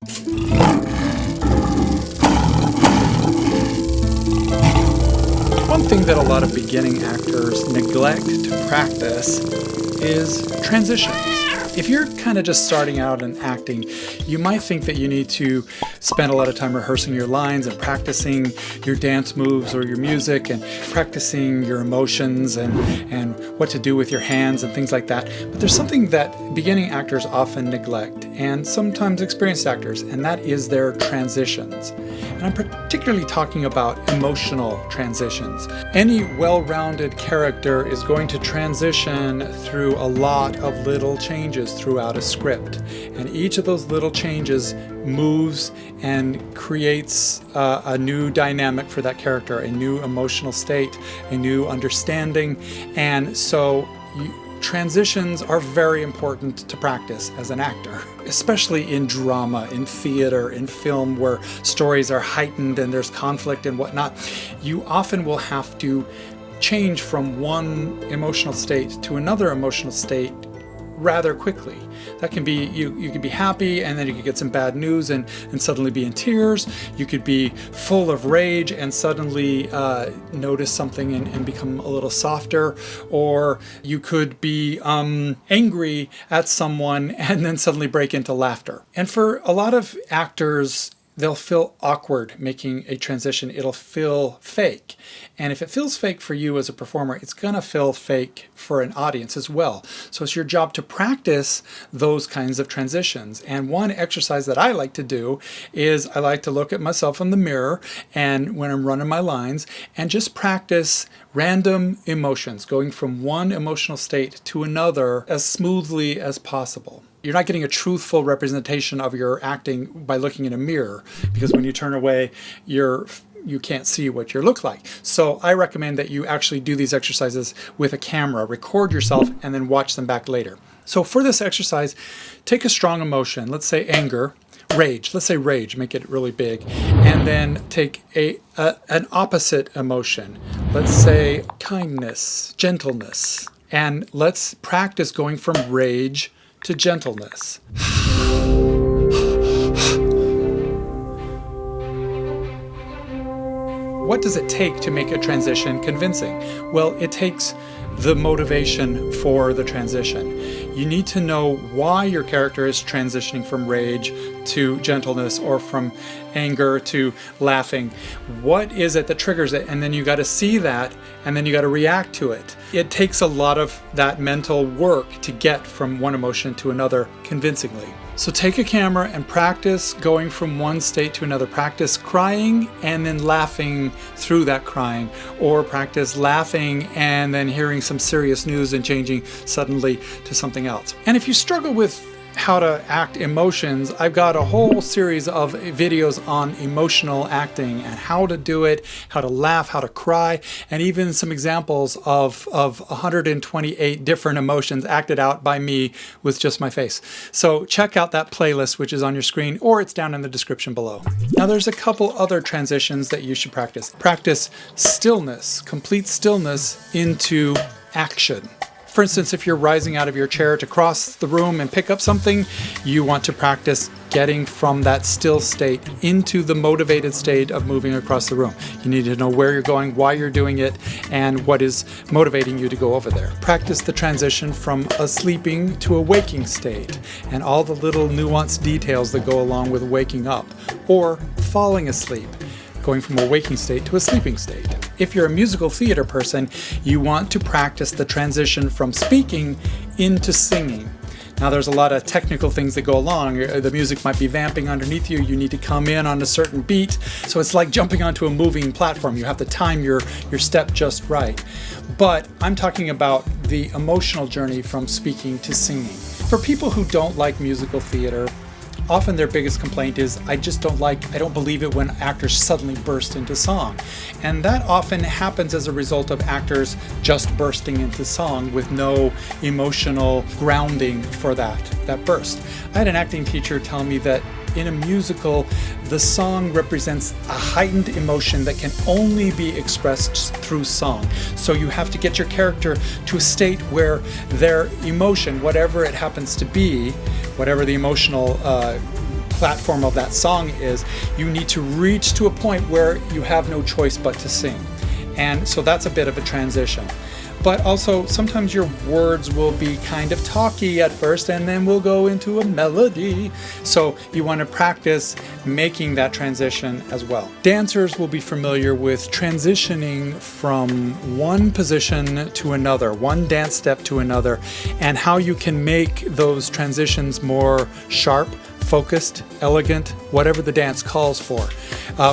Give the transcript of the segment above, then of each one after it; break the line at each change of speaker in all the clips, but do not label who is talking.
One thing that a lot of beginning actors neglect to practice is transitions. If you're kind of just starting out in acting, you might think that you need to spend a lot of time rehearsing your lines and practicing your dance moves or your music and practicing your emotions and what to do with your hands and things like that. But there's something that beginning actors often neglect, and sometimes experienced actors, and that is their transitions. And I'm particularly talking about emotional transitions. Any well-rounded character is going to transition through a lot of little changes throughout a script. And each of those little changes moves and creates a new dynamic for that character, a new emotional state, a new understanding. And so transitions are very important to practice as an actor, especially in drama, in theater, in film, where stories are heightened and there's conflict and whatnot. You often will have to change from one emotional state to another emotional state rather quickly. That can be, you could be happy and then you could get some bad news and suddenly be in tears. You could be full of rage and suddenly notice something and become a little softer. Or you could be angry at someone and then suddenly break into laughter. And for a lot of actors, they'll feel awkward making a transition. It'll feel fake. And if it feels fake for you as a performer, it's going to feel fake for an audience as well. So it's your job to practice those kinds of transitions. And one exercise that I like to do is I like to look at myself in the mirror and when I'm running my lines and just practice random emotions, going from one emotional state to another as smoothly as possible. You're not getting a truthful representation of your acting by looking in a mirror, because when you turn away, you can't see what you look like. So I recommend that you actually do these exercises with a camera, record yourself, and then watch them back later. So for this exercise, take a strong emotion, let's say anger, rage, let's say rage, make it really big, and then take an opposite emotion, let's say kindness, gentleness, and let's practice going from rage to gentleness. What does it take to make a transition convincing? Well, it takes the motivation for the transition. You need to know why your character is transitioning from rage to gentleness or from anger to laughing. What is it that triggers it? And then you got to see that, and then you got to react to it. It takes a lot of that mental work to get from one emotion to another convincingly. So take a camera and practice going from one state to another. Practice crying and then laughing through that crying, or practice laughing and then hearing some serious news and changing suddenly to something else. And if you struggle with how to act emotions, I've got a whole series of videos on emotional acting and how to do it, how to laugh, how to cry, and even some examples of 128 different emotions acted out by me with just my face. So check out that playlist, which is on your screen, or it's down in the description below. Now there's a couple other transitions that you should practice. Practice stillness, complete stillness into action. For instance, if you're rising out of your chair to cross the room and pick up something, you want to practice getting from that still state into the motivated state of moving across the room. You need to know where you're going, why you're doing it, and what is motivating you to go over there. Practice the transition from a sleeping to a waking state and all the little nuanced details that go along with waking up or falling asleep, going from a waking state to a sleeping state. If you're a musical theater person, you want to practice the transition from speaking into singing. Now there's a lot of technical things that go along. The music might be vamping underneath you. You need to come in on a certain beat. So it's like jumping onto a moving platform. You have to time your step just right. But I'm talking about the emotional journey from speaking to singing. For people who don't like musical theater, often their biggest complaint is, I don't believe it when actors suddenly burst into song. And that often happens as a result of actors just bursting into song with no emotional grounding for that burst. I had an acting teacher tell me that in a musical, the song represents a heightened emotion that can only be expressed through song. So you have to get your character to a state where their emotion, whatever it happens to be, whatever the emotional platform of that song is, you need to reach to a point where you have no choice but to sing. And so that's a bit of a transition. But also sometimes your words will be kind of talky at first and then we'll go into a melody. So you want to practice making that transition as well. Dancers will be familiar with transitioning from one position to another, one dance step to another, and how you can make those transitions more sharp, focused, elegant, whatever the dance calls for.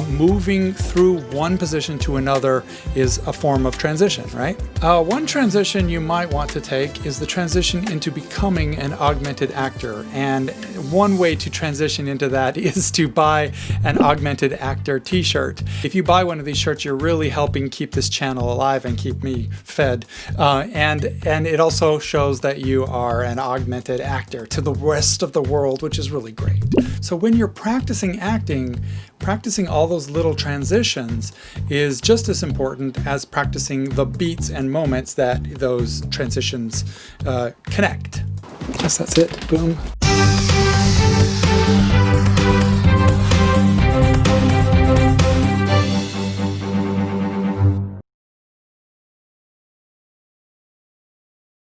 Moving through one position to another is a form of transition, right? One transition you might want to take is the transition into becoming an augmented actor. And one way to transition into that is to buy an augmented actor t-shirt. If you buy one of these shirts, you're really helping keep this channel alive and keep me fed. And it also shows that you are an augmented actor to the rest of the world, which is really great. So when you're practicing acting, practicing all those little transitions is just as important as practicing the beats and moments that those transitions connect. I guess that's it. Boom.